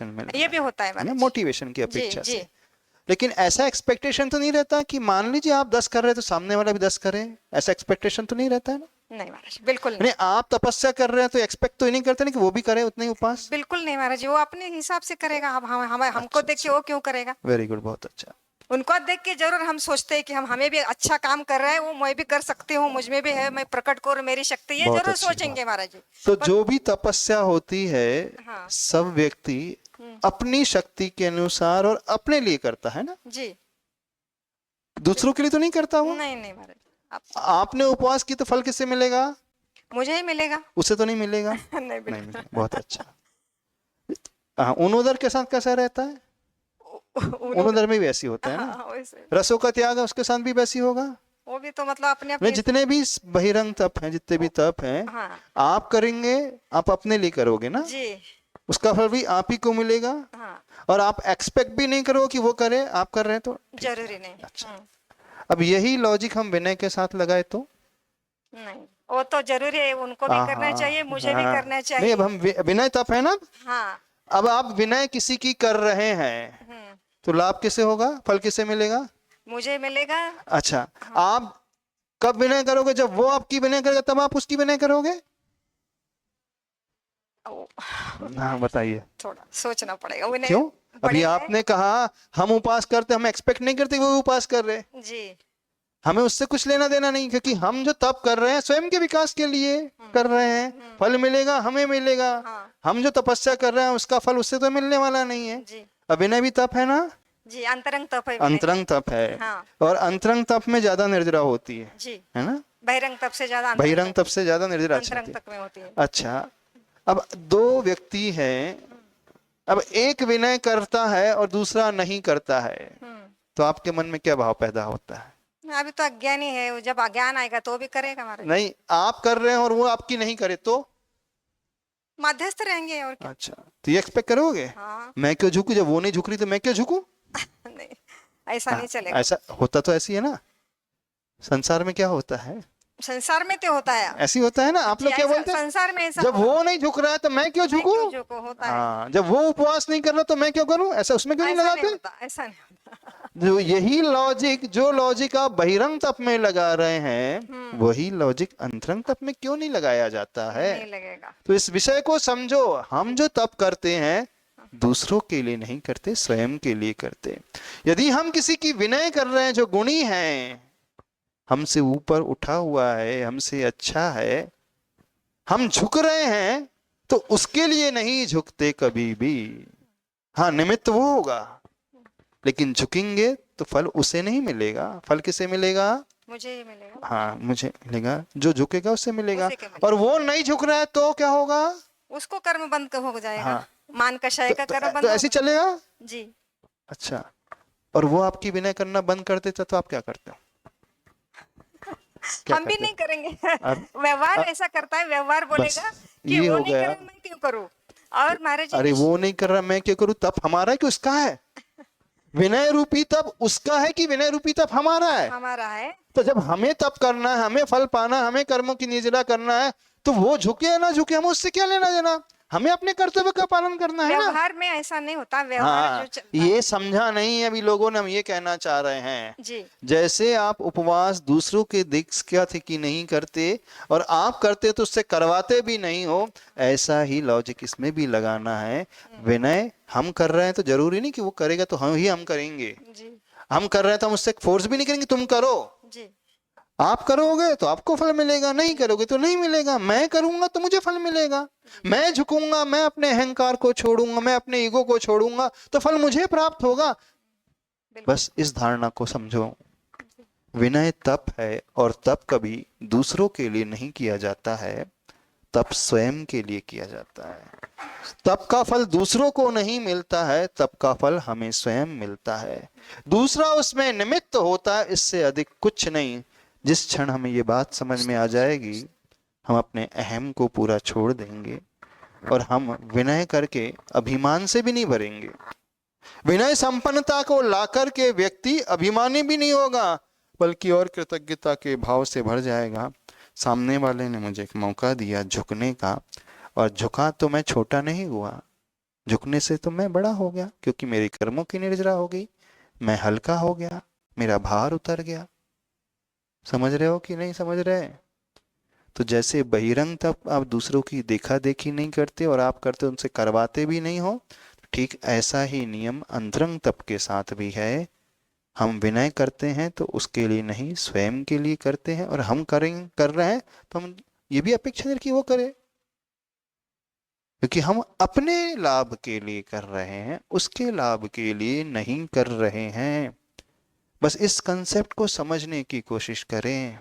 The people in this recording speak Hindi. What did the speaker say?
मोटिवेशन मिल रहा ये भी होता है है ना, महाराज। मोटिवेशन की जी अपेक्षा जी। से। लेकिन ऐसा एक्सपेक्टेशन तो नहीं रहता कि मान लीजिए आप 10 कर रहे हैं तो सामने वाला भी 10 करे, ऐसा एक्सपेक्टेशन तो नहीं रहता है ना। नहीं महाराज, बिल्कुल नहीं। यानी आप तपस्या कर रहे हैं तो एक्सपेक्ट तो नहीं करते ना कि वो भी करे उतना ही उपास। बिल्कुल नहीं महाराज, वो अपने हिसाब से करेगा। अब हमको अच्छा देख के अच्छा, वो क्यों करेगा? वेरी गुड, बहुत अच्छा। उनको देख के जरूर हम सोचते हैं कि हमें भी अच्छा काम कर रहा है, वो मैं भी कर सकती हूँ, मुझ में भी है, मैं प्रकट करूँ मेरी शक्ति, ये बहुत जरूर अच्छी बात। सोचेंगे महाराज जी। तो पर जो भी तपस्या होती है हाँ। सब व्यक्ति अपनी शक्ति के अनुसार और अपने लिए करता है ना, जी। दूसरों के लिए तो नहीं करता वो। नहीं नहीं महाराज, आपने उपवास की तो फल किससे मिलेगा? मुझे ही मिलेगा। उसे तो नहीं मिलेगा। नहीं नहीं बिल्कुल। मिलेगा, बहुत अच्छा। हाँ, उनोदर के साथ कैसा रहता है? उनोदर में भी वैसी होता है ना, हाँ, वैसे रसों का त्याग है उसके साथ भी वैसी होगा। वो भी तो मतलब अपने नहीं, अपने। जितने भी बहिरंग तप हैं, जितने भी तप हैं, हाँ आप करेंगे, आप अपने लिए करोगे ना, जी। उसका फल भी आप ही को मिलेगा। हाँ, और आप एक्सपेक्ट भी नहीं करो कि वो करे, आप कर रहे हैं तो ठीक है। जरूरी नहीं। अच्छा, अब यही लॉजिक हम विनय के साथ लगाए तो नहीं, वो तो जरूरी है, उनको भी करना चाहिए, मुझे भी करना नहीं, अब चाहिए। हम विनय तप है ना, हाँ। अब आप विनय किसी की कर रहे हैं तो लाभ किसे होगा, फल किसे मिलेगा? मुझे मिलेगा। अच्छा, आप कब विनय करोगे? जब वो आपकी विनय करेगा तब आप उसकी विनय करोगे। हाँ बताइए। थोड़ा सोचना पड़ेगा उन्हें। क्यों? अभी बड़े हैं। आपने कहा हम उपास करते, हम एक्सपेक्ट नहीं करते वो उपास कर रहे, जी। हमें उससे कुछ लेना देना नहीं, क्योंकि हम जो तप कर रहे हैं स्वयं के विकास के लिए कर रहे हैं, फल मिलेगा हमें मिलेगा। हाँ। हम जो तपस्या कर रहे हैं उसका फल उससे तो मिलने वाला नहीं है। जी अभिनय भी तप है ना, जी, अंतरंग तप है विनय। अंतरंग तप है। हाँ। और अंतरंग तप में ज्यादा निर्जरा होती जी। है ना, बहिरंग तप से ज्यादा बहिरंग तप से ज्यादा निर्जरा अंतरंग होती है। तप में होती है। अच्छा, अब दो व्यक्ति हैं, अब एक विनय करता है और दूसरा नहीं करता है, तो आपके मन में क्या भाव पैदा होता है? अभी तो अज्ञानी है, वो जब अज्ञान आएगा तो भी करेगा हमारे। नहीं, आप कर रहे हैं और वो आपकी नहीं करे तो? मध्यस्थ रहेंगे और क्या। अच्छा, तो ये एक्सपेक्ट करोगे हाँ। मैं क्यों झुकूं, जब वो नहीं झुक रही तो मैं क्यों झुकूं? नहीं, ऐसा नहीं चलेगा। ऐसा होता तो ऐसी है ना, संसार में क्या होता है, संसार में तो होता है। ऐसी होता है ना। आप जी, लोग क्या ऐसा बोलते हैं, संसार में ऐसा जब वो नहीं झुक रहा है तो मैं क्यों मैं झुकूं? क्यों झुकूं, होता है। हाँ, जब वो उपवास नहीं कर रहा तो मैं क्यों करूं, ऐसा उसमें क्यों नहीं ऐसा नहीं लगाते? होता, ऐसा नहीं होता। जो यही लॉजिक, जो लॉजिक आप बहिरंग तप में लगा रहे हैं वही लॉजिक अंतरंग तप में क्यों नहीं लगाया जाता है? नहीं लगेगा। तो इस विषय को समझो, हम जो तप करते हैं दूसरों के लिए नहीं करते, स्वयं के लिए करते। यदि हम किसी की विनय कर रहे हैं जो गुणी है, हमसे ऊपर उठा हुआ है, हमसे अच्छा है, हम झुक रहे हैं तो उसके लिए नहीं झुकते कभी भी। हाँ, निमित्त वो होगा, लेकिन झुकेंगे तो फल उसे नहीं मिलेगा, फल किसे मिलेगा? मुझे ही मिलेगा। हाँ, मुझे मिलेगा, जो झुकेगा उससे मिलेगा। उसी के मिलेगा। और वो नहीं झुक रहा है तो क्या होगा? उसको कर्म बंद हो जाएगा। हाँ, मान कषाय का कर्म बंद तो ऐसे होगा। चलेगा। जी। अच्छा, और वो आपकी विनय करना बंद कर देता तो आप क्या करते हो? हम भी नहीं करेंगे। व्यवहार ऐसा करता है, व्यवहार बोलेगा कि ये वो हो नहीं गया। करे मैं क्यों करूं। और महाराज अरे जी, वो नहीं कर रहा मैं क्या करूं, तप हमारा है कि उसका है? विनय रूपी तप उसका है कि विनय रूपी तप हमारा है? हमारा है। तो जब हमें तप करना है, हमें फल पाना, हमें कर्मों की निर्जरा करना है, तो वो झुके या ना झुके, हमें उससे क्या लेना देना, हमें अपने कर्तव्य का पालन करना है ना। व्यवहार में ऐसा नहीं होता, व्यवहार जो हाँ, चलता ये समझा नहीं अभी लोगों ने, हम ये कहना चाह रहे हैं, जी। जैसे आप उपवास दूसरों के दीक्षा थी कि नहीं करते और आप करते तो उससे करवाते भी नहीं हो, ऐसा ही लॉजिक इसमें भी लगाना है। विनय हम कर रहे हैं तो जरूरी नहीं कि वो करेगा तो हम करेंगे। जी हम कर रहे हैं तो हम उससे फोर्स भी नहीं करेंगे तुम करो। जी। आप करोगे तो आपको फल मिलेगा, नहीं करोगे तो नहीं मिलेगा। मैं करूंगा तो मुझे फल मिलेगा। मैं झुकूंगा, मैं अपने अहंकार को छोड़ूंगा, मैं अपने ईगो को छोड़ूंगा तो फल मुझे प्राप्त होगा। बस इस धारणा को समझो। विनय तप है और तप कभी दूसरों के लिए नहीं किया जाता है, तप स्वयं के लिए किया जाता है। तप का फल दूसरों को नहीं मिलता है, तप का फल हमें स्वयं मिलता है। दूसरा उसमें निमित्त होता है, इससे अधिक कुछ नहीं। जिस क्षण हमें ये बात समझ में आ जाएगी, हम अपने अहम को पूरा छोड़ देंगे और हम विनय करके अभिमान से भी नहीं भरेंगे। विनय संपन्नता को लाकर के व्यक्ति अभिमानी भी नहीं होगा, बल्कि और कृतज्ञता के भाव से भर जाएगा। सामने वाले ने मुझे एक मौका दिया झुकने का, और झुका तो मैं छोटा नहीं हुआ, झुकने से तो मैं बड़ा हो गया, क्योंकि मेरे कर्मों की निर्जरा हो गई, मैं हल्का हो गया, मेरा भार उतर गया। समझ रहे हो कि नहीं समझ रहे? तो जैसे बहिरंग तप आप दूसरों की देखा देखी नहीं करते और आप करते उनसे करवाते भी नहीं हो, ठीक ऐसा ही नियम अंतरंग तप के साथ भी है। हम विनय करते हैं तो उसके लिए नहीं, स्वयं के लिए करते हैं, और हम कर रहे हैं तो हम ये भी अपेक्षा नहीं कि वो करे, क्योंकि हम अपने लाभ के लिए कर रहे हैं, उसके लाभ के लिए नहीं कर रहे हैं। बस इस कंसेप्ट को समझने की कोशिश करें।